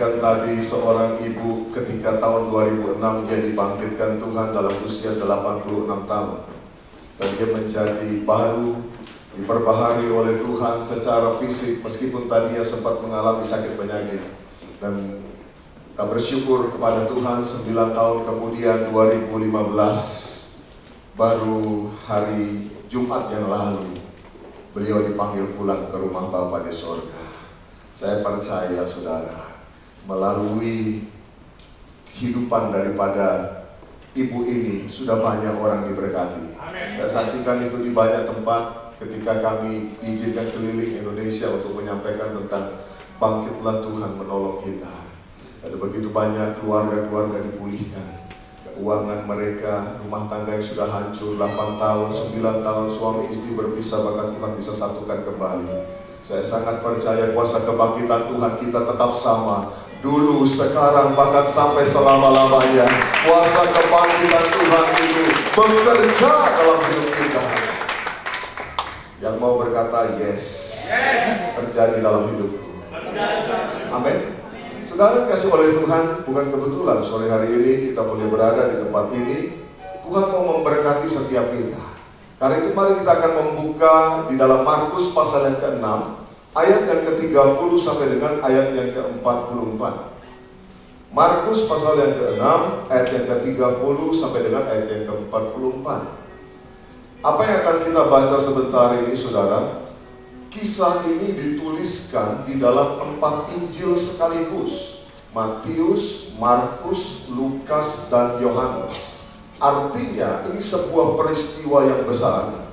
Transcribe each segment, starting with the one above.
saksikan tadi seorang ibu ketika tahun 2006 dia dibangkitkan Tuhan dalam usia 86 tahun. Dan dia menjadi baru, diperbaharui oleh Tuhan secara fisik meskipun tadinya sempat mengalami sakit penyakit. Dan kita bersyukur kepada Tuhan 9 tahun kemudian 2015 baru hari Jumat yang lalu beliau dipanggil pulang ke rumah Bapa di sorga. Saya percaya saudara, melalui kehidupan daripada ibu ini sudah banyak orang diberkati. Amen. Saya saksikan itu di banyak tempat ketika kami diizinkan keliling Indonesia untuk menyampaikan tentang bangkitlah Tuhan menolong kita. Ada begitu banyak keluarga-keluarga dipulihkan, keuangan mereka, rumah tangga yang sudah hancur 8 tahun, 9 tahun suami istri berpisah, bahkan Tuhan bisa satukan kembali. Saya sangat percaya kuasa kebangkitan Tuhan kita tetap sama dulu, sekarang, bahkan sampai selama-lamanya. Kuasa kebangkitan Tuhan itu bekerja dalam hidup kita. Yang mau berkata yes, terjadi dalam hidupku. Amin. Saudara kasih oleh Tuhan, bukan kebetulan sore hari ini kita boleh berada di tempat ini. Tuhan mau memberkati setiap kita. Karena itu mari kita akan membuka di dalam Markus pasal yang ke-6 ayat yang ke-30 sampai dengan ayat yang ke-44. Markus pasal yang ke-6 ayat yang ke-30 sampai dengan ayat yang ke-44. Apa yang akan kita baca sebentar ini saudara? Kisah ini dituliskan di dalam 4 Injil sekaligus, Matius, Markus, Lukas, dan Yohanes. Artinya ini sebuah peristiwa yang besar,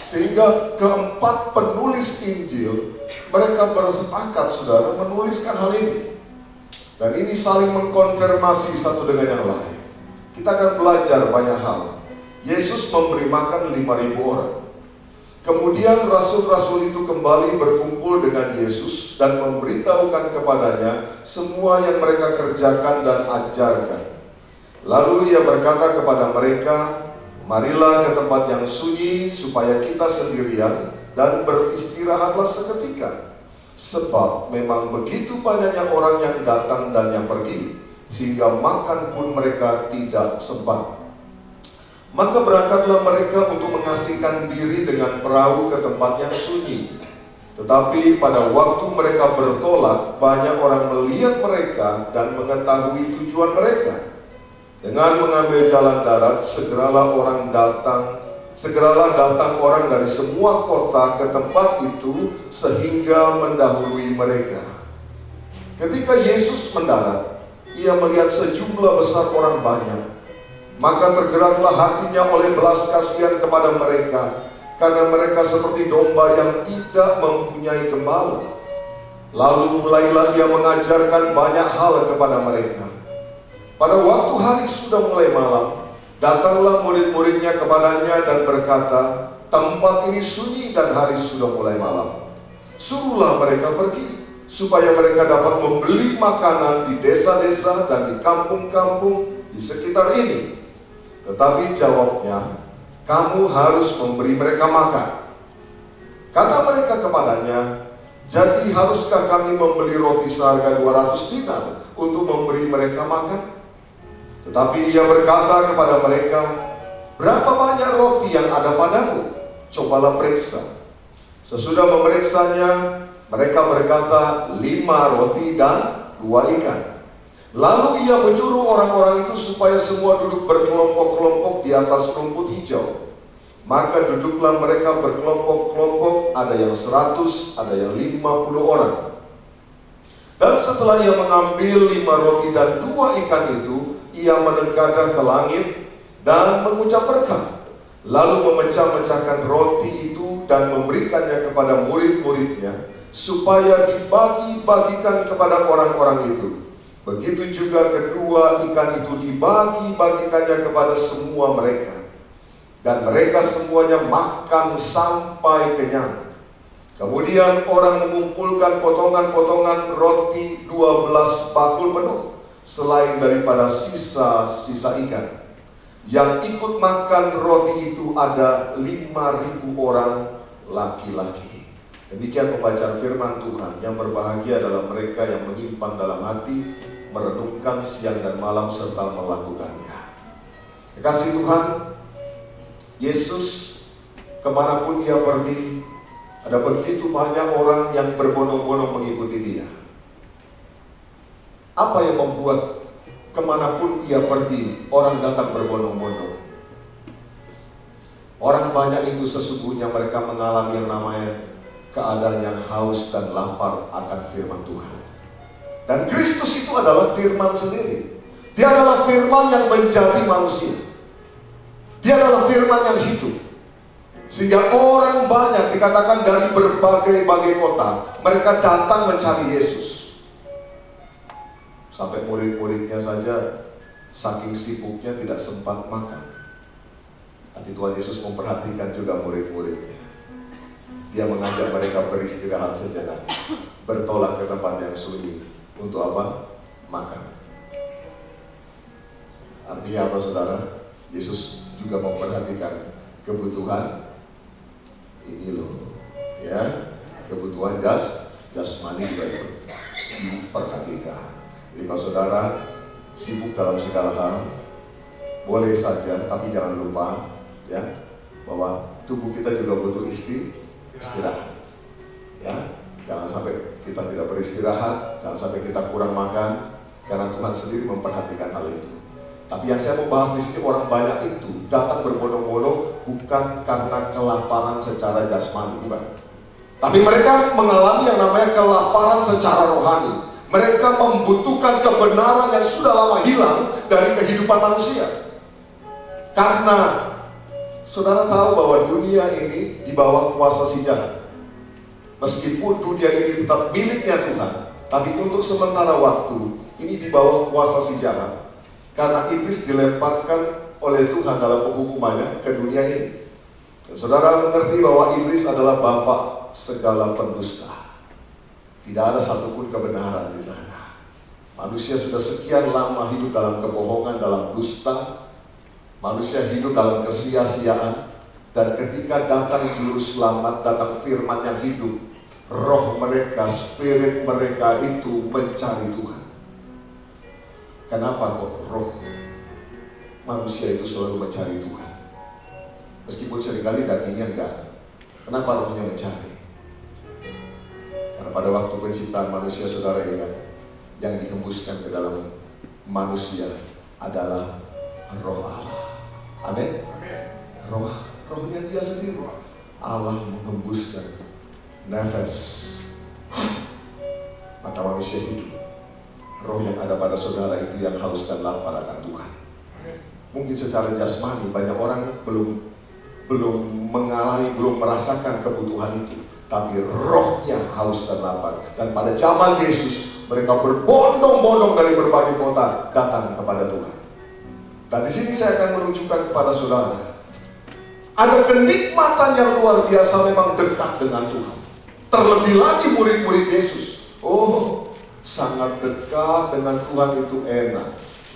sehingga keempat penulis Injil mereka bersepakat saudara menuliskan hal ini. Dan ini saling mengkonfirmasi satu dengan yang lain. Kita akan belajar banyak hal. Yesus memberi makan 5.000 orang. Kemudian rasul-rasul itu kembali berkumpul dengan Yesus dan memberitahukan kepadanya semua yang mereka kerjakan dan ajarkan. Lalu ia berkata kepada mereka, marilah ke tempat yang sunyi supaya kita sendirian dan beristirahatlah seketika. Sebab memang begitu banyaknya orang yang datang dan yang pergi, sehingga makan pun mereka tidak sempat. Maka berangkatlah mereka untuk mengasingkan diri dengan perahu ke tempat yang sunyi. Tetapi pada waktu mereka bertolak, banyak orang melihat mereka dan mengetahui tujuan mereka. Dengan mengambil jalan darat, segeralah datang orang dari semua kota ke tempat itu sehingga mendahului mereka. Ketika Yesus mendarat, ia melihat sejumlah besar orang banyak. Maka tergeraklah hatinya oleh belas kasihan kepada mereka, karena mereka seperti domba yang tidak mempunyai gembala. Lalu mulailah ia mengajarkan banyak hal kepada mereka. Pada waktu hari sudah mulai malam, datanglah murid-muridnya kepadanya dan berkata, tempat ini sunyi dan hari sudah mulai malam. Suruhlah mereka pergi, supaya mereka dapat membeli makanan di desa-desa dan di kampung-kampung di sekitar ini. Tetapi jawabnya, kamu harus memberi mereka makan. Kata mereka kepadanya, jadi haruskah kami membeli roti seharga 200 dinar untuk memberi mereka makan? Tetapi ia berkata kepada mereka, berapa banyak roti yang ada padamu? Cobalah periksa. Sesudah memeriksanya, mereka berkata, 5 roti dan 2 ikan. Lalu ia menyuruh orang-orang itu supaya semua duduk berkelompok-kelompok di atas rumput hijau. Maka duduklah mereka berkelompok-kelompok, ada yang 100, ada yang 50 orang. Dan setelah ia mengambil 5 roti dan 2 ikan itu, ia menengadah ke langit dan mengucap berkat. Lalu memecah-mecahkan roti itu dan memberikannya kepada murid-muridnya, supaya dibagi-bagikan kepada orang-orang itu. Begitu juga kedua ikan itu dibagi-bagikannya kepada semua mereka. Dan mereka semuanya makan sampai kenyang. Kemudian orang mengumpulkan potongan-potongan roti 12 bakul penuh, selain daripada sisa-sisa ikan. Yang ikut makan roti itu ada 5.000 orang laki-laki. Demikian pembacaan firman Tuhan. Yang berbahagia adalah mereka yang menyimpan dalam hati, merenungkan siang dan malam serta melakukannya. Kekasih Tuhan, Yesus kemanapun dia pergi, ada begitu banyak orang yang berbondong-bondong mengikuti dia. Apa yang membuat kemanapun ia pergi, orang datang berbondong-bondong? Orang banyak itu sesungguhnya mereka mengalami yang namanya keadaan yang haus dan lapar akan firman Tuhan. Dan Kristus itu adalah firman sendiri. Dia adalah firman yang menjadi manusia. Dia adalah firman yang hidup. Sehingga orang banyak dikatakan dari berbagai-bagai kota, mereka datang mencari Yesus. Sampai murid-muridnya saja saking sibuknya tidak sempat makan. Tapi Tuhan Yesus memperhatikan juga murid-muridnya. Dia mengajak mereka beristirahat sejenak, bertolak ke tempat yang sunyi. Untuk apa? Makan. Artinya apa, saudara? Yesus juga memperhatikan kebutuhan ini loh, ya, kebutuhan jasmani juga itu diperhatikan. Jadi kalau saudara sibuk dalam segala hal, boleh saja, tapi jangan lupa ya bahwa tubuh kita juga butuh istirahat. Ya, jangan sampai kita tidak beristirahat, jangan sampai kita kurang makan, karena Tuhan sendiri memperhatikan hal itu. Tapi yang saya mau bahas di sini, orang banyak itu datang berbondong-bondong bukan karena kelaparan secara jasmani, bukan. Tapi mereka mengalami yang namanya kelaparan secara rohani. Mereka membutuhkan kebenaran yang sudah lama hilang dari kehidupan manusia. Karena saudara tahu bahwa dunia ini di bawah kuasa si jahat. Meskipun dunia ini tetap miliknya Tuhan, tapi untuk sementara waktu ini di bawah kuasa si jahat. Karena iblis dilemparkan oleh Tuhan dalam penghukumannya ke dunia ini. Dan saudara mengerti bahwa iblis adalah bapa segala pendusta. Tidak ada satupun kebenaran di sana. Manusia sudah sekian lama hidup dalam kebohongan, dalam dusta. Manusia hidup dalam kesia-siaan. Dan ketika datang juru selamat, datang firman yang hidup, roh mereka, spirit mereka itu mencari Tuhan. Kenapa kok roh manusia itu selalu mencari Tuhan? Meskipun seringkali dagingnya enggak. Kenapa rohnya mencari? Karena pada waktu penciptaan manusia, saudara ingat, yang dihembuskan ke dalam manusia adalah roh Allah. Amin. Rohnya dia sendiri. Allah menghembuskan nafas, maka manusia hidup. Roh yang ada pada saudara itu yang haus dan lapar akan Tuhan. Mungkin secara jasmani banyak orang belum mengalami, belum merasakan kebutuhan itu, tapi rohnya haus dan lapar. Dan pada zaman Yesus, mereka berbondong-bondong dari berbagai kota datang kepada Tuhan. Dan di sini saya akan menunjukkan kepada saudara, ada kenikmatan yang luar biasa memang dekat dengan Tuhan. Terlebih lagi murid-murid Yesus. Oh, sangat dekat dengan Tuhan itu enak.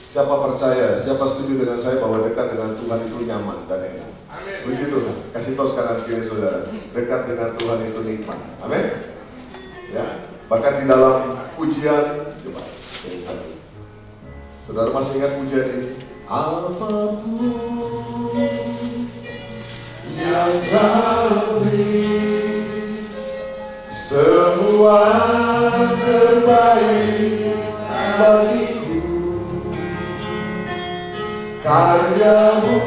Siapa percaya, siapa setuju dengan saya bahwa dekat dengan Tuhan itu nyaman dan enak? Amin. Begitu kan? Kasih tahu sekarang kiri saudara, dekat dengan Tuhan itu nikmat. Amin. Ya, bahkan di dalam pujian, coba saudara masih ingat pujian ini? Apapun yang kau beri, semua terbaik bagiku. Karyamu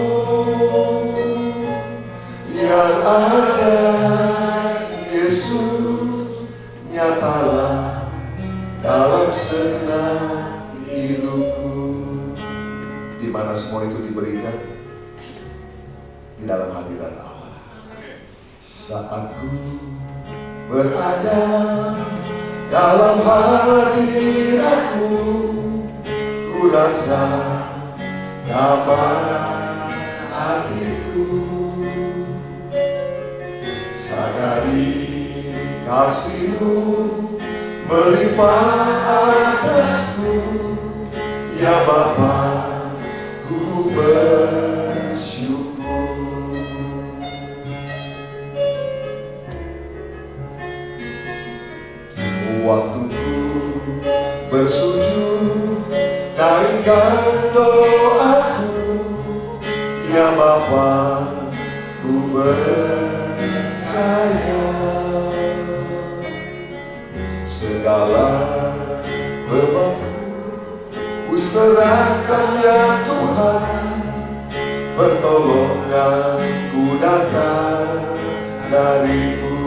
yang ajaib, Yesus, nyatalah dalam senang hidupku. Di mana semua itu diberikan? Di dalam hadirat Allah. Saat ku berada dalam hadiratmu, ku rasa damai hatiku. Sadari kasih-Mu melimpah atasku, ya Bapa, ku bersyukur. bersujud, naikkan doaku, ya Bapa, ku percaya. Segala bebanku ku serahkan ya Tuhan, pertolonganku datang darimu.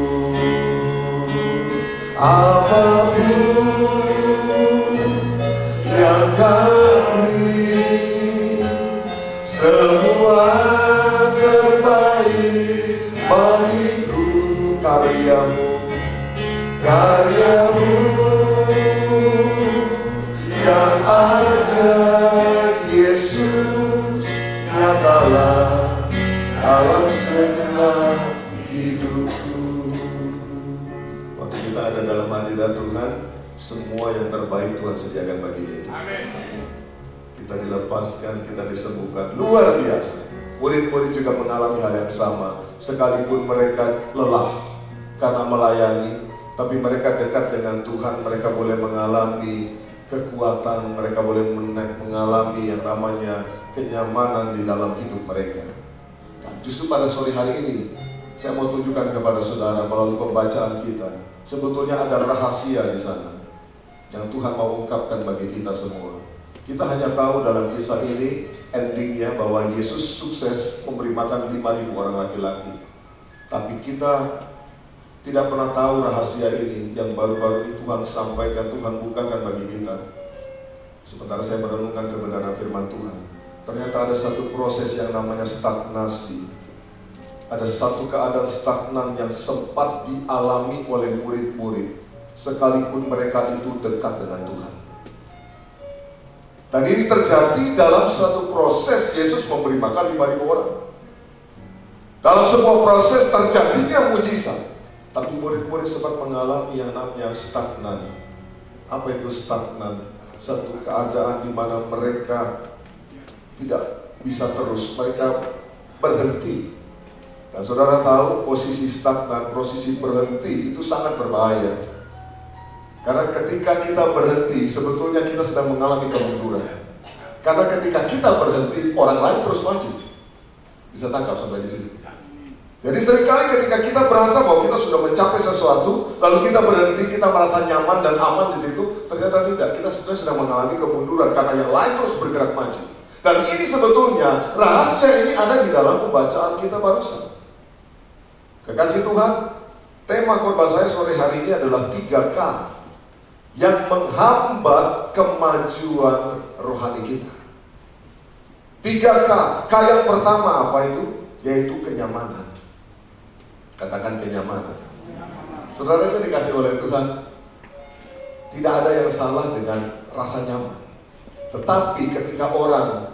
Apapun yang kau beri, semua terbaik bagiku. Karyamu yang ajar Yesus, nyatalah dalam segenap hidupku. Waktu kita ada dalam hadirat Tuhan, semua yang terbaik Tuhan sediakan bagi kita. Kita dilepaskan, kita disembuhkan, luar biasa. Murid-murid juga mengalami hal yang sama, sekalipun mereka lelah karena melayani, tapi mereka dekat dengan Tuhan, mereka boleh mengalami kekuatan, mereka boleh mengalami yang namanya kenyamanan di dalam hidup mereka. Nah, justru pada sore hari ini, saya mau tunjukkan kepada saudara melalui pembacaan kita, sebetulnya ada rahasia di sana yang Tuhan mau ungkapkan bagi kita semua. Kita hanya tahu dalam kisah ini endingnya bahwa Yesus sukses memberi makan 5.000 orang laki-laki. Tapi kita tidak pernah tahu rahasia ini yang baru-baru ini Tuhan sampaikan, Tuhan bukakan bagi kita. Sementara saya merenungkan kebenaran firman Tuhan, ternyata ada satu proses yang namanya stagnasi. Ada satu keadaan stagnan yang sempat dialami oleh murid-murid, sekalipun mereka itu dekat dengan Tuhan. Dan ini terjadi dalam satu proses Yesus memberi makan 5.000 orang. Dalam sebuah proses terjadinya mujizat, tapi murid-murid sempat mengalami yang namanya stagnan. Apa itu stagnan? Satu keadaan di mana mereka tidak bisa terus, mereka berhenti. Dan saudara tahu posisi stagnan, posisi berhenti itu sangat berbahaya. Karena ketika kita berhenti, sebetulnya kita sedang mengalami kemunduran. Karena ketika kita berhenti, orang lain terus maju. Bisa tangkap sampai di sini. Jadi seringkali ketika kita merasa bahwa kita sudah mencapai sesuatu, lalu kita berhenti, kita merasa nyaman dan aman di situ, ternyata tidak. Kita sebenarnya sedang mengalami kemunduran karena yang lain terus bergerak maju. Dan ini sebetulnya rahasia ini ada di dalam pembacaan kita barusan. Kekasih Tuhan, tema khotbah saya sore hari ini adalah 3K yang menghambat kemajuan rohani kita. 3K. K yang pertama apa itu? Yaitu kenyamanan. Katakan kenyamanan. Saudara itu dikasih oleh Tuhan, tidak ada yang salah dengan rasa nyaman. Tetapi ketika orang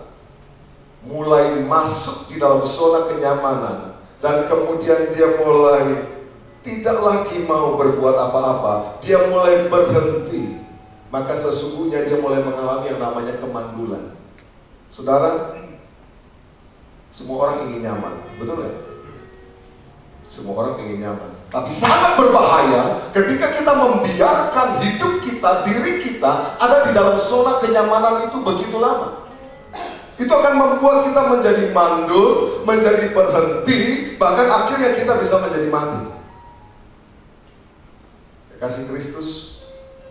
mulai masuk di dalam zona kenyamanan, dan kemudian dia mulai tidak lagi mau berbuat apa-apa, dia mulai berhenti, maka sesungguhnya dia mulai mengalami yang namanya kemandulan. Saudara, semua orang ingin nyaman, betul ya? Semua orang ingin nyaman. Tapi sangat berbahaya ketika kita membiarkan hidup kita, diri kita ada di dalam zona kenyamanan itu begitu lama. Itu akan membuat kita menjadi mandul, menjadi berhenti, bahkan akhirnya kita bisa menjadi mati. Kasih Kristus,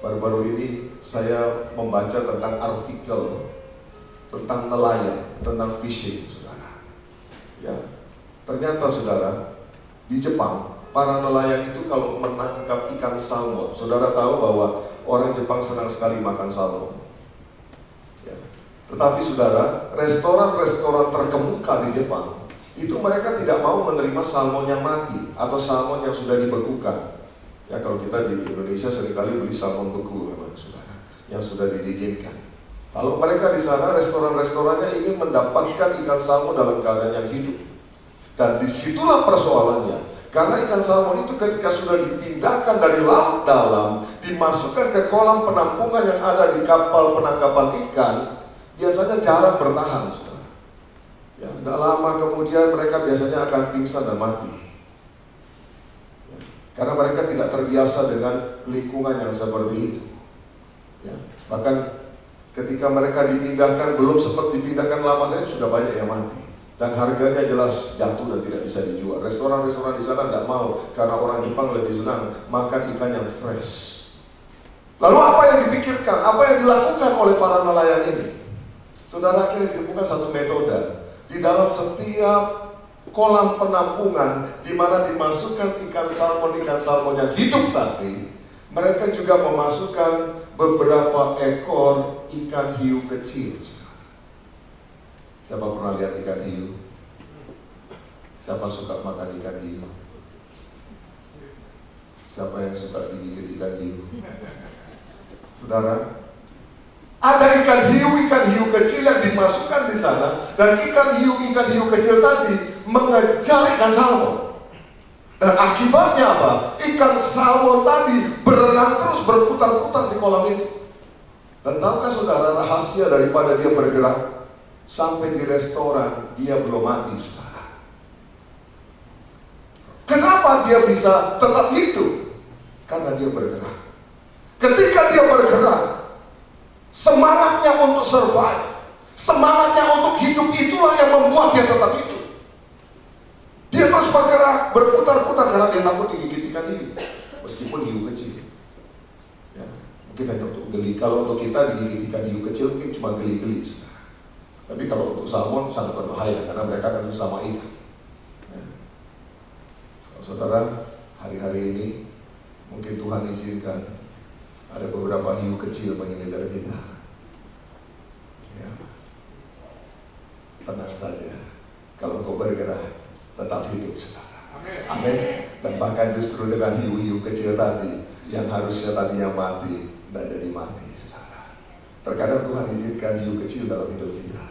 baru-baru ini saya membaca tentang artikel tentang nelayan, tentang fishing, saudara. Ya, ternyata saudara, di Jepang, para nelayan itu kalau menangkap ikan salmon, saudara tahu bahwa orang Jepang senang sekali makan salmon. Ya. Tetapi saudara, restoran-restoran terkemuka di Jepang, itu mereka tidak mau menerima salmon yang mati atau salmon yang sudah dibekukan. Ya, kalau kita di Indonesia seringkali beli salmon beku, memang saudara, yang sudah didinginkan. Kalau mereka di sana, restoran-restorannya ingin mendapatkan ikan salmon dalam keadaan yang hidup. Dan disitulah persoalannya. Karena ikan salmon itu ketika sudah dipindahkan dari laut dalam, dimasukkan ke kolam penampungan yang ada di kapal penangkapan ikan, biasanya jarang bertahan, saudara. Ya, tidak lama kemudian mereka biasanya akan pingsan dan mati. Ya, karena mereka tidak terbiasa dengan lingkungan yang seperti itu. Ya. Bahkan ketika mereka dipindahkan, belum sempat dipindahkan lama saja sudah banyak yang mati. Dan harganya jelas jatuh dan tidak bisa dijual. Restoran-restoran di sana tidak mau, karena orang Jepang lebih senang makan ikan yang fresh. Lalu apa yang dipikirkan, apa yang dilakukan oleh para nelayan ini? Saudara, akhirnya ditemukan satu metode. Di dalam setiap kolam penampungan di mana dimasukkan ikan salmon yang hidup tadi, mereka juga memasukkan beberapa ekor ikan hiu kecil. Siapa pernah lihat ikan hiu? Siapa suka makan ikan hiu? Siapa yang suka digigit ikan hiu? Saudara, ada ikan hiu kecil yang dimasukkan di sana, dan ikan hiu kecil tadi mengejar ikan salmon. Dan akibatnya apa? Ikan salmon tadi berenang terus, berputar-putar di kolam itu. Dan tahukah saudara rahasia daripada dia bergerak? Sampai di restoran dia belum mati, saudara. Kenapa dia bisa tetap hidup? Karena dia bergerak. Ketika dia bergerak, semangatnya untuk survive, semangatnya untuk hidup, itulah yang membuat dia tetap hidup. Dia terus bergerak, berputar-putar karena dia takut digigit ikan hiu, meskipun hiu kecil. Ya, mungkin hanya untuk geli. Kalau untuk kita digigit ikan hiu kecil mungkin cuma geli-geli, saudara. Tapi kalau untuk salmon sangat berbahaya karena mereka akan sesama ikan. Ya. Kalau saudara, hari-hari ini mungkin Tuhan izinkan ada beberapa hiu kecil mengejar kita. Ya. Tenang saja, kalau kau bergerak tetap hidup, saudara. Amin. Dan bahkan justru dengan hiu-hiu kecil tadi yang harusnya tadinya mati, tidak jadi mati, saudara. Terkadang Tuhan izinkan hiu kecil dalam hidup kita.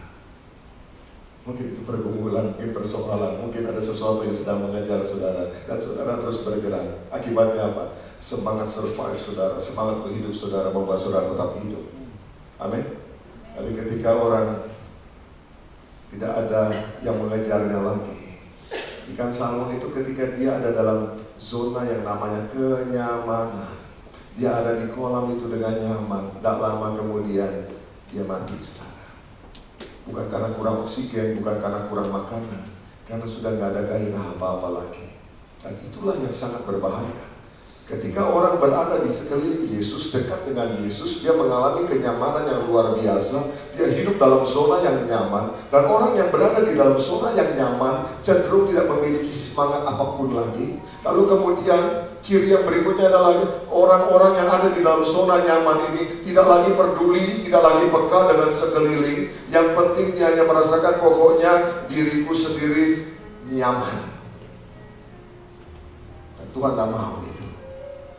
Mungkin itu pergumulan, mungkin persoalan, mungkin ada sesuatu yang sedang mengejar saudara, dan saudara terus bergerak. Akibatnya apa? Semangat survive saudara, semangat berhidup saudara membuat saudara tetap hidup. Amin. Tapi ketika orang tidak ada yang mengejarnya lagi, ikan salmon itu ketika dia ada dalam zona yang namanya kenyamanan, dia ada di kolam itu dengan nyaman, tidak lama kemudian dia mati, saudara. Bukan karena kurang oksigen, bukan karena kurang makanan, karena sudah nggak ada gairah apa-apa lagi. Dan itulah yang sangat berbahaya. Ketika orang berada di sekeliling Yesus, dekat dengan Yesus, dia mengalami kenyamanan yang luar biasa. Dia hidup dalam zona yang nyaman. Dan orang yang berada di dalam zona yang nyaman cenderung tidak memiliki semangat apapun lagi. Lalu kemudian ciri yang berikutnya adalah orang-orang yang ada di dalam zona nyaman ini tidak lagi peduli, tidak lagi peka dengan sekeliling. Yang penting dia hanya merasakan pokoknya diriku sendiri nyaman. Dan Tuhan tak mau itu.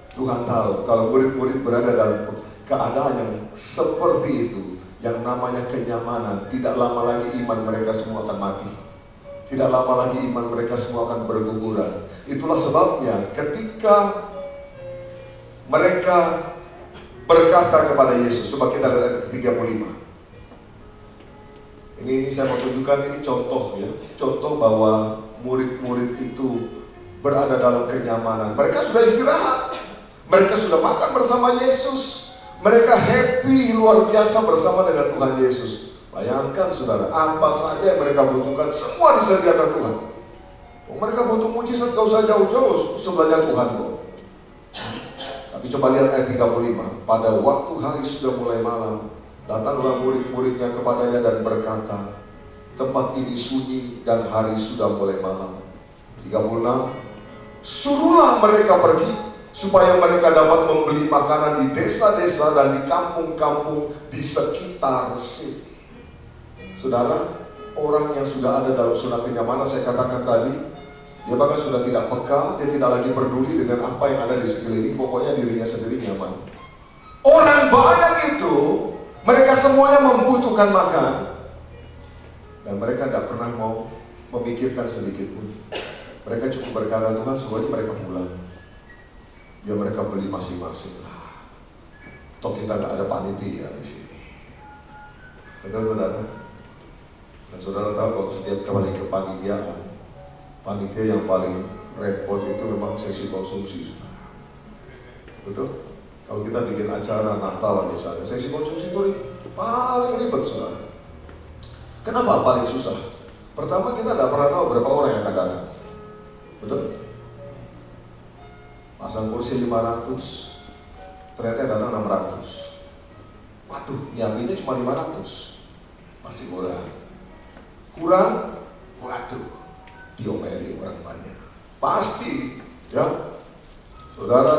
Tuhan tahu kalau murid-murid berada dalam keadaan yang seperti itu, yang namanya kenyamanan, tidak lama lagi iman mereka semua akan mati. Tidak lama lagi iman mereka semua akan berguguran. Itulah sebabnya ketika mereka berkata kepada Yesus, coba kita lihat ayat 35. Ini saya mau tunjukkan, ini contoh ya, contoh bahwa murid-murid itu berada dalam kenyamanan. Mereka sudah istirahat. Mereka sudah makan bersama Yesus. Mereka happy luar biasa bersama dengan Tuhan Yesus. Bayangkan saudara, apa saja yang mereka butuhkan semua disediakan Tuhan. Mereka butuh mujizat, gak usah jauh-jauh sebelahnya Tuhan kok. Tapi coba lihat ayat 35. Pada waktu hari sudah mulai malam, datanglah murid-muridnya kepadanya dan berkata, tempat ini sunyi dan hari sudah mulai malam. 36. Suruhlah mereka pergi, supaya mereka dapat membeli makanan di desa-desa dan di kampung-kampung di sekitar sini. Saudara, orang yang sudah ada dalam zona kenyamanan, saya katakan tadi, dia bahkan sudah tidak peka, dia tidak lagi peduli dengan apa yang ada di sekeliling, pokoknya dirinya sendiri nyaman. Orang banyak itu, mereka semuanya membutuhkan makan, dan mereka tidak pernah mau memikirkan sedikit pun. Mereka cukup berkata, Tuhan suruh mereka pulang. Biar mereka beli masing-masing lah. Toh kita nggak ada panitia di sini. Betul saudara? Dan saudara tahu kalau setiap kali kepanitiaan, panitia yang paling repot itu memang sesi konsumsi, saudara. Betul? Kalau kita bikin acara Natal misalnya, sesi konsumsi itu paling ribet, saudara. Kenapa paling susah? Pertama, kita tidak pernah tahu berapa orang yang akan datang. Betul? Pasang kursi 500, ternyata yang datang 600. Waduh, nyiapinnya cuma 500, masih murah. Kurang, waduh, diomeli orang banyak. Pasti, ya, saudara,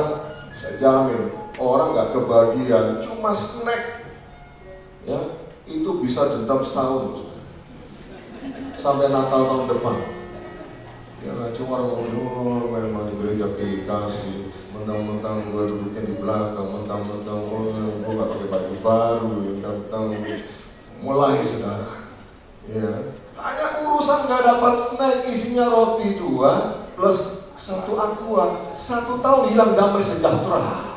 saya jamin orang nggak kebagian cuma snack, ya, itu bisa dendam setahun sampai Natal tahun depan. Ya cuma orang memang di gereja dikasih, mentang-mentang gue duduknya di belakang, mentang-mentang gue nggak pakai baju baru, mentang-mentang mulai saudara. Ya, hanya urusan nggak dapat snack isinya roti 2 plus 1 aqua, 1 tahun hilang damai sejahtera.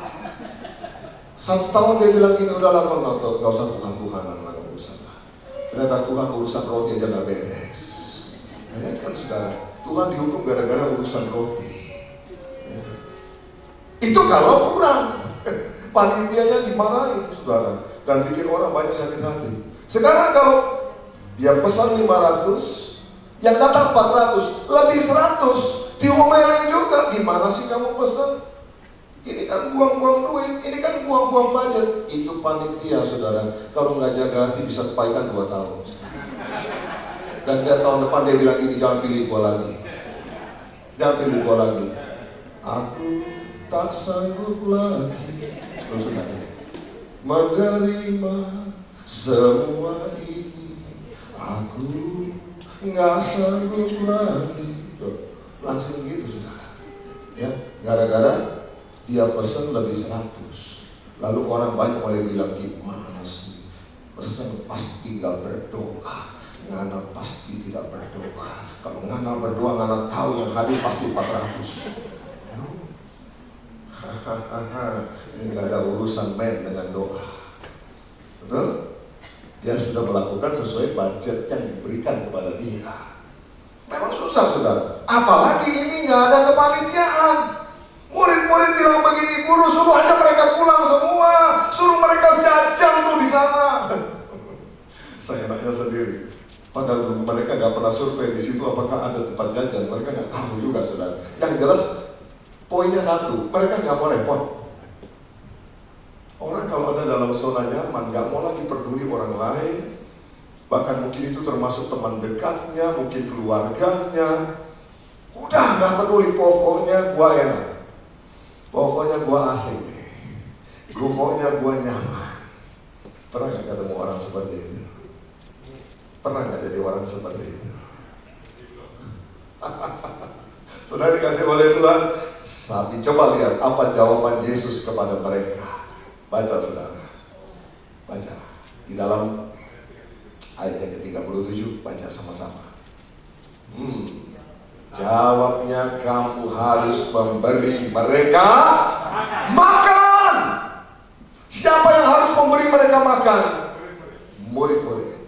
1 tahun dia bilang gini, udahlah kau nggak usah Tuhan-Tuhanan lah, nggak usah lah. Ternyata Tuhan urusan roti aja nggak beres. Ya kan saudara, Tuhan dihukum gara-gara urusan roti. Ya. Itu kalau kurang, panitianya dimarahin saudara, dan bikin orang banyak sakit hati. Sekarang kalau dia pesan 500, yang datang 400, lebih 100, diomelin juga. Gimana sih kamu pesan? Ini kan buang-buang duit, ini kan buang-buang budget. Itu panitia saudara, kalau nggak jaga hati bisa kepaikan 2 tahun. Dan dia tahun depan dia bilang ini, jangan pilih gua lagi, jangan pilih gua lagi. Aku tak sanggup lagi, terus menerima semua ini. Aku nggak sanggup lagi. Tuh, langsung gitu saudara. Ya, gara-gara dia pesan lebih 100. Lalu orang banyak mulai bilang, gimana sih pesan pasti gak berdoa, Ngana pasti tidak berdoa. Kalau Ngana berdoa, Ngana tahu yang hadir pasti 400. Hahaha, ini gak ada urusan main dengan doa. Betul? Dia sudah melakukan sesuai budget yang diberikan kepada dia. Memang susah saudara, apalagi ini gak ada kepanitiaan. Murid-murid bilang begini, guru suruh aja mereka pulang semua, suruh mereka jajan tuh di sana. Saya nanya sendiri, padahal mereka nggak pernah survei di situ apakah ada tempat jajan, mereka nggak tahu juga saudara. Yang jelas poinnya satu, mereka nggak mau repot. Orang kalau ada dalam zona nyaman, nggak mau lagi peduli orang lain, bahkan mungkin itu termasuk teman dekatnya, mungkin keluarganya. Udah nggak peduli, pokoknya gua enak. Pokoknya gua asik, pokoknya gua nyaman. Pernah gak ketemu orang seperti itu? Pernah gak jadi orang seperti itu? Saudara dikasih oleh Tuhan, tapi coba lihat apa jawaban Yesus kepada mereka. Baca saudara, baca di dalam ayat yang ke-37, baca sama-sama. Jawabnya, kamu harus memberi mereka makan. Siapa yang harus memberi mereka makan? Murid-murid.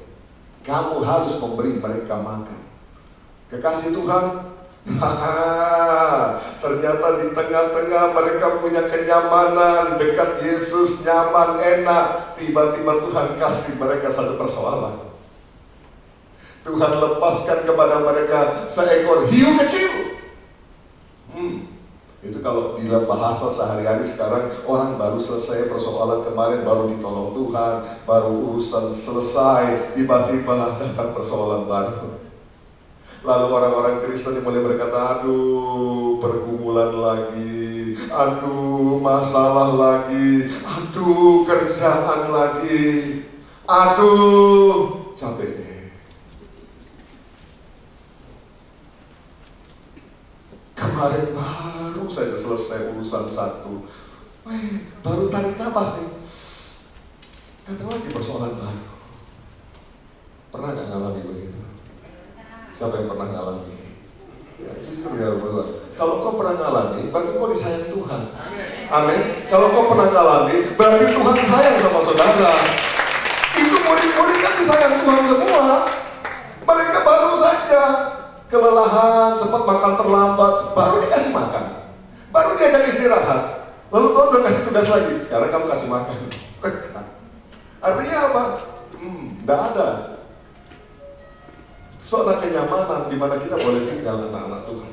Kamu harus memberi mereka makan. Kekasih Tuhan, ternyata di tengah-tengah mereka punya kenyamanan, dekat Yesus, nyaman, enak. Tiba-tiba Tuhan kasih mereka satu persoalan. Tuhan lepaskan kepada mereka seekor hiu kecil. Itu kalau dilihat bahasa sehari-hari sekarang, orang baru selesai persoalan kemarin, baru ditolong Tuhan, baru urusan selesai, tiba-tiba datang persoalan baru. Lalu orang-orang Kristen mulai berkata, aduh pergumulan lagi, aduh masalah lagi, aduh kerjaan lagi, aduh capek deh. Kemarin baru saja selesai urusan satu, baru tarik napas nih, datang lagi persoalan baru. Pernah gak ngalami begitu? Siapa yang pernah ngalami? Ya jujur ya Bapak. Kalau kau pernah ngalami, berarti kau disayang Tuhan. Amin. Kalau kau pernah ngalami, berarti Tuhan sayang sama saudara. Itu murid-murid kan disayang Tuhan semua. Mereka baru saja kelelahan, sempat makan terlambat, baru dikasih makan, baru diajak istirahat. Lalu Tuhan udah kasih tugas lagi. Sekarang kamu kasih makan. Artinya apa? Tidak ada zona kenyamanan di mana kita boleh tinggal anak-anak Tuhan.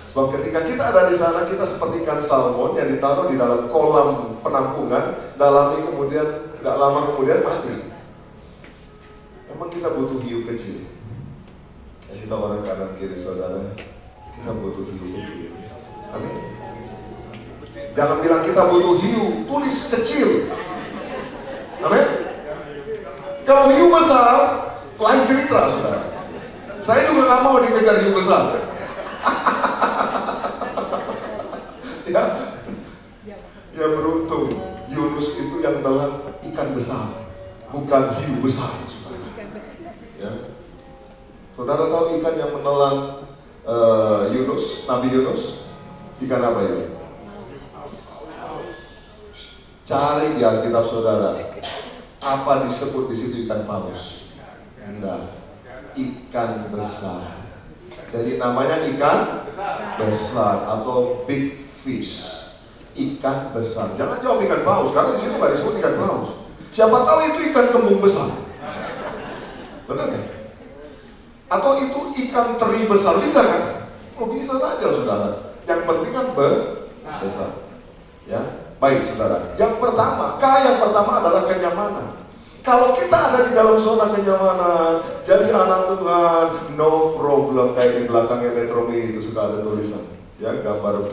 Sebab ketika kita ada di sana, kita seperti ikan salmon yang ditaruh di dalam kolam penampungan, dalamnya kemudian tidak lama kemudian mati. Emang kita butuh hiu kecil. Kasih tahu orang kanan kiri saudara, kita butuh hiu kecil. Amin. Jangan bilang kita butuh hiu, tulis kecil. Amin. Kalau hiu besar, lain cerita saudara. Saya juga nggak mau dikejar hiu besar. Ya beruntung Yunus itu yang menelan ikan besar, bukan hiu besar. Ya. Saudara tahu ikan yang menelan Yunus, Nabi Yunus, ikan apa ya? Cari di Alkitab saudara, apa disebut di situ ikan paus? Enggak, ikan besar. Jadi namanya ikan besar atau big fish, ikan besar. Jangan jawab ikan paus, karena di situ nggak disebut ikan paus. Siapa tahu itu ikan kembung besar, betul nggak? Atau itu ikan teri besar, bisa kan? Oh bisa saja saudara. Yang penting kan besar. Ya, baik saudara. Yang pertama, yang pertama adalah kenyamanan. Kalau kita ada di dalam zona kenyamanan, jadi anak Tuhan, no problem. Kayak di belakangnya Metro Mini itu suka ada tulisan, ya, gambar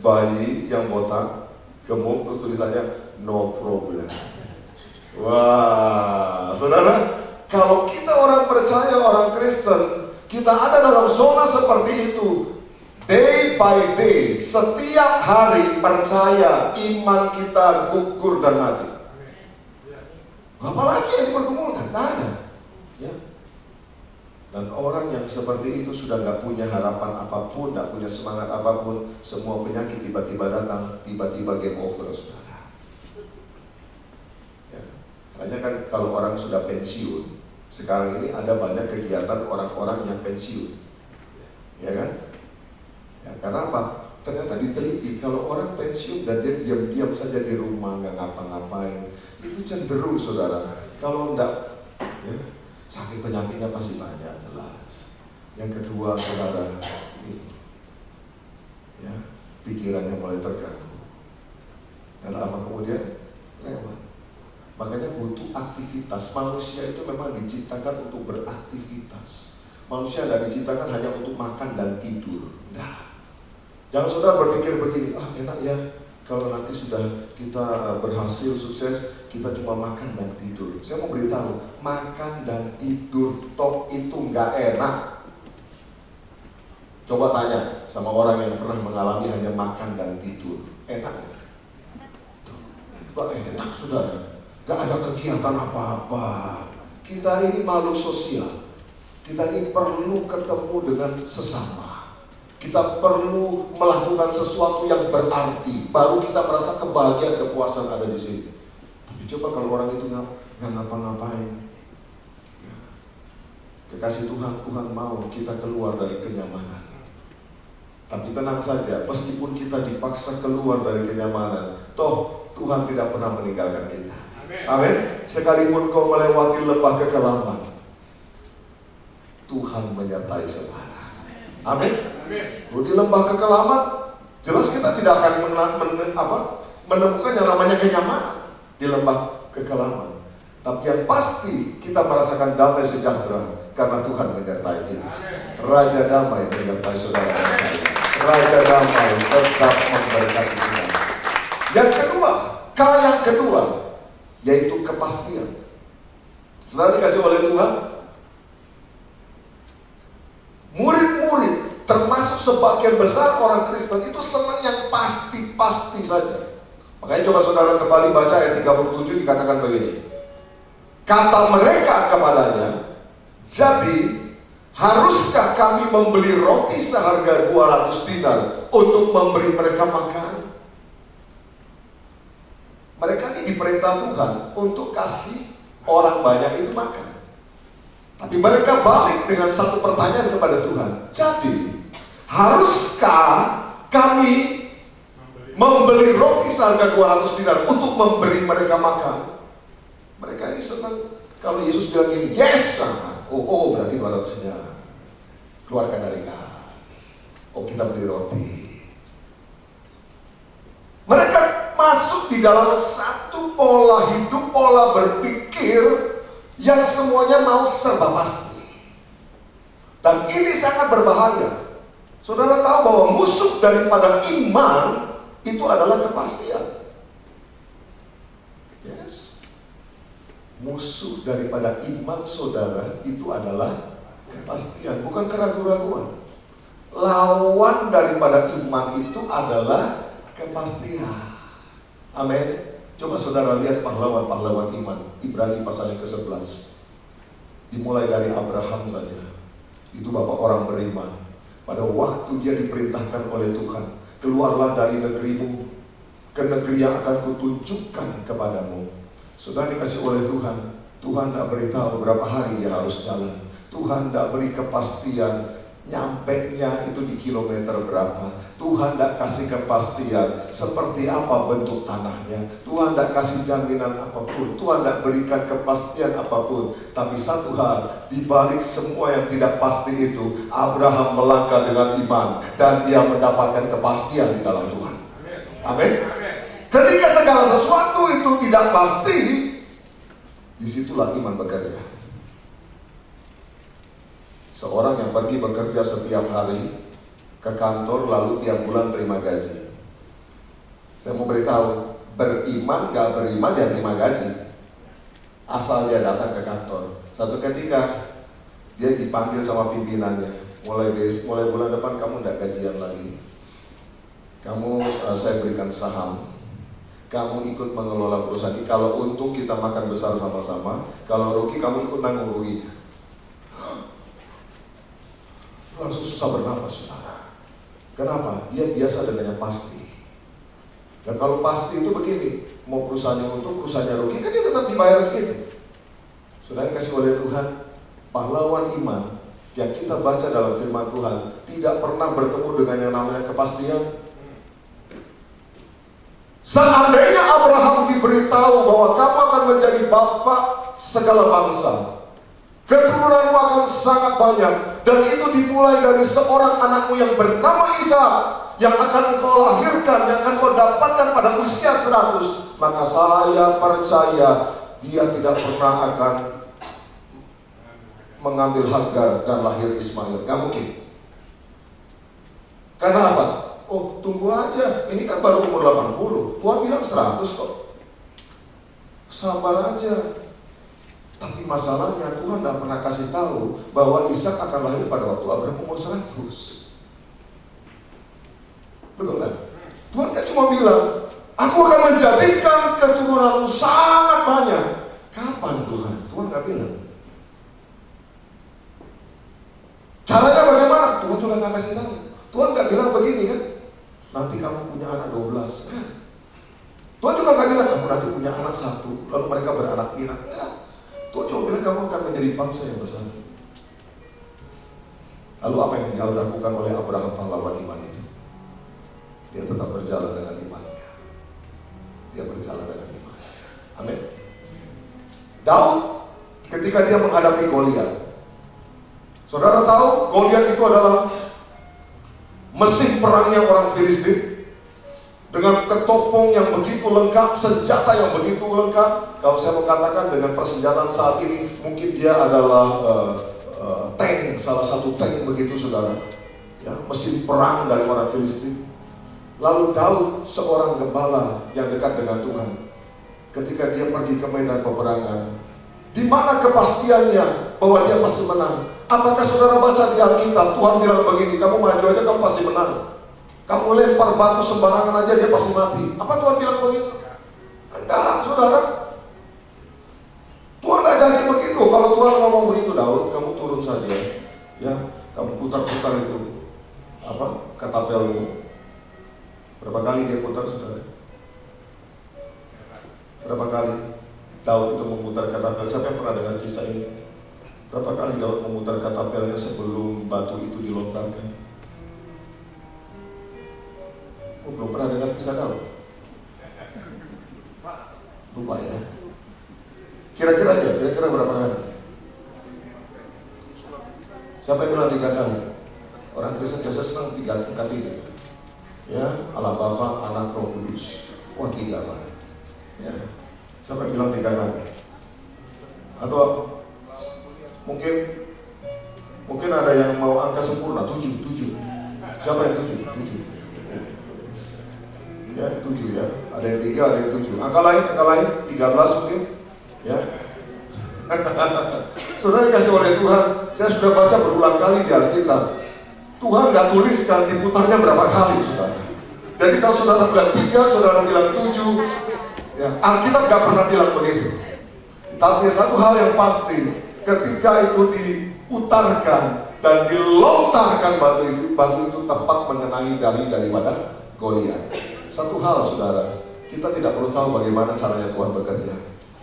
bayi yang botak, gemuk, terus tulisannya no problem. Wah, saudara, kalau kita orang percaya, orang Kristen, kita ada dalam zona seperti itu, day by day, setiap hari percaya, iman kita gugur dan mati. Apalagi yang dipergumulkan? Tidak ada. Ya. Dan orang yang seperti itu sudah nggak punya harapan apapun, nggak punya semangat apapun, semua penyakit tiba-tiba datang, tiba-tiba game over, saudara. Ya. Makanya kan kalau orang sudah pensiun, sekarang ini ada banyak kegiatan orang-orang yang pensiun, ya kan? Ya, karena apa? Ternyata diteliti kalau orang pensiun dan dia diam-diam saja di rumah nggak ngapa-ngapain, itu cenderung saudara, kalau enggak, ya, sakit penyakitnya pasti banyak, jelas. Yang kedua saudara, ini, ya, pikirannya mulai terganggu. Dan apa kemudian? Lewat. Makanya butuh aktivitas. Manusia itu memang diciptakan untuk beraktivitas. Manusia tidak diciptakan hanya untuk makan dan tidur. Nah, jangan saudara berpikir begini, enak ya, kalau nanti sudah kita berhasil sukses, kita cuma makan dan tidur. Saya mau beritahu, makan dan tidur toh itu nggak enak. Coba tanya sama orang yang pernah mengalami hanya makan dan tidur, enak nggak? Tuh, enak saudara, nggak ada kegiatan apa-apa. Kita ini makhluk sosial, kita ini perlu ketemu dengan sesama. Kita perlu melakukan sesuatu yang berarti, baru kita merasa kebahagiaan, kepuasan ada di sini. Tapi coba kalau orang itu nggak ngapa-ngapain, ya. Kekasih Tuhan, Tuhan mau kita keluar dari kenyamanan. Tapi tenang saja, meskipun kita dipaksa keluar dari kenyamanan, toh Tuhan tidak pernah meninggalkan kita. Amin. Sekalipun kau melewati lembah kekelaman, Tuhan menyertai saudara. Amin. Di lembah kekelaman, jelas kita tidak akan menemukan yang namanya kenyamanan di lembah kekelaman. Tapi yang pasti kita merasakan damai sejahtera karena Tuhan menyertai kita. Raja damai menyertai saudara dan saya. Raja damai tetap memberkati saudara. Yang kedua, yang kedua, yaitu kepastian. Saudara dikasih oleh Tuhan, murid-murid, termasuk sebagian besar orang Kristen itu senang yang pasti-pasti saja. Makanya coba saudara kembali baca ayat 37, dikatakan begini. Kata mereka kepadanya, jadi haruskah kami membeli roti seharga 200 dinar untuk memberi mereka makan? Mereka ini diperintah Tuhan untuk kasih orang banyak itu makan. Tapi mereka balik dengan satu pertanyaan kepada Tuhan. Jadi, haruskah kami membeli roti seharga 200 dinar untuk memberi mereka makan. Mereka ini senang. Kalau Yesus bilang gini, yes, berarti 200 dinar. Keluarkan dari kas. Kita beli roti. Mereka masuk di dalam satu pola hidup, pola berpikir yang semuanya mau serba pasti. Dan ini sangat berbahaya. Saudara tahu bahwa musuh daripada iman itu adalah kepastian. Yes. Musuh daripada iman saudara itu adalah kepastian, bukan keraguan-raguan. Lawan daripada iman itu adalah kepastian. Amin. Coba saudara lihat pahlawan-pahlawan iman. Ibrani pasal yang ke-11. Dimulai dari Abraham saja. Itu bapak orang beriman. Pada waktu dia diperintahkan oleh Tuhan, keluarlah dari negerimu ke negeri yang akan kutunjukkan kepadamu. Saudara dikasih oleh Tuhan, Tuhan tidak beritahu berapa hari dia harus jalan. Tuhan tidak beri kepastian nyampenya itu di kilometer berapa. Tuhan tidak kasih kepastian seperti apa bentuk tanahnya. Tuhan tidak kasih jaminan apapun. Tuhan tidak berikan kepastian apapun. Tapi satu hal, di balik semua yang tidak pasti itu, Abraham melangkah dengan iman dan dia mendapatkan kepastian di dalam Tuhan. Amin. Ketika segala sesuatu itu tidak pasti, disitulah iman bekerja. Seorang yang pergi bekerja setiap hari ke kantor lalu tiap bulan terima gaji. Saya mau beritahu, beriman gak beriman jangan terima gaji. Asal dia datang ke kantor. Satu ketika dia dipanggil sama pimpinannya, mulai bulan depan kamu gak gajian lagi. Saya berikan saham. Kamu ikut mengelola perusahaan ini. Kalau untung kita makan besar sama-sama. Kalau rugi kamu ikut nanggung ruginya. Langsung susah bernapas, saudara. Kenapa? Dia biasa dengan yang pasti. Dan kalau pasti itu begini, mau perusahaannya untung, perusahaannya rugi, kan dia tetap dibayar segitu. Saudara kasih oleh Tuhan, pahlawan iman yang kita baca dalam firman Tuhan tidak pernah bertemu dengan yang namanya kepastian. Seandainya Abraham diberitahu bahwa kamu akan menjadi bapak segala bangsa, keturunanmu akan sangat banyak, dan itu dimulai dari seorang anakmu yang bernama Ishak, yang akan engkau lahirkan, yang akan kau dapatkan pada usia 100. Maka saya percaya dia tidak pernah akan mengambil Hagar dan lahir Ismail. Gak mungkin. Karena apa? Tunggu aja, ini kan baru umur 80. Tuhan bilang 100 kok. Sabar aja. Tapi masalahnya Tuhan tidak pernah kasih tahu bahwa Ishak akan lahir pada waktu Abraham umur 100. Betul kan? Tuhan kan cuma bilang, aku akan menjadikan keturunanmu sangat banyak. Kapan Tuhan? Tuhan nggak bilang. Caranya bagaimana? Tuhan juga nggak kasih tahu. Tuhan nggak bilang begini kan? Nanti kamu punya anak 12. Tuhan juga nggak bilang kamu nanti punya anak 1, lalu mereka beranak pinak. Enggak. Tuhan cuma bilang kamu akan menjadi bangsa yang besar. Lalu apa yang dilakukan oleh Abraham pahlawan iman itu? Dia tetap berjalan dengan imannya. Dia berjalan dengan imannya. Amin. Daud ketika dia menghadapi Goliat, saudara tahu Goliat itu adalah mesin perangnya orang Filistin. Dengan ketopong yang begitu lengkap, senjata yang begitu lengkap. Kalau saya mengatakan dengan persenjataan saat ini, mungkin dia adalah tank, salah satu tank begitu saudara. Ya, mesin perang dari orang Filistin. Lalu Daud, seorang gembala yang dekat dengan Tuhan, ketika dia pergi ke medan peperangan, di mana kepastiannya bahwa dia pasti menang? Apakah saudara baca di Alkitab, Tuhan bilang begini, kamu maju aja kamu pasti menang. Kamu lempar batu sembarangan aja dia pasti mati. Apa Tuhan bilang begitu? Enggak, saudara. Tuhan tidak janji begitu. Kalau Tuhan ngomong begitu, Daud, kamu turun saja. Ya, kamu putar-putar itu katapelmu. Berapa kali dia putar, saudara? Berapa kali Daud itu memutar katapel? Siapa yang pernah dengar kisah ini? Berapa kali Daud memutar katapelnya sebelum batu itu dilontarkan? Belum pernah dengar kisah Daud? Lupa ya. Kira-kira berapa kali? Siapa yang bilang 3 kali? Orang Kristen biasa senang 3 angka 3. Ya, Allah Bapa, Anak, Roh Kudus. Wah, 3 kali. Ya. Siapa yang bilang 3 kali? Atau mungkin ada yang mau angka sempurna, 7. Siapa yang 7? Ya, 7 ya. Ada yang 3, ada yang 7. Angka lain 13 mungkin. Ya. Saudara dikasih oleh Tuhan. Saya sudah baca berulang kali di Alkitab. Tuhan nggak tuliskan diputarnya berapa kali, saudara. Jadi kalau saudara bilang 3, saudara bilang 7, ya, Alkitab nggak pernah bilang begitu. Tapi satu hal yang pasti, ketika itu diputarkan dan dilontarkan batu itu tepat mengenai dahi daripada Goliat. Satu hal, saudara, kita tidak perlu tahu bagaimana caranya Tuhan bekerja.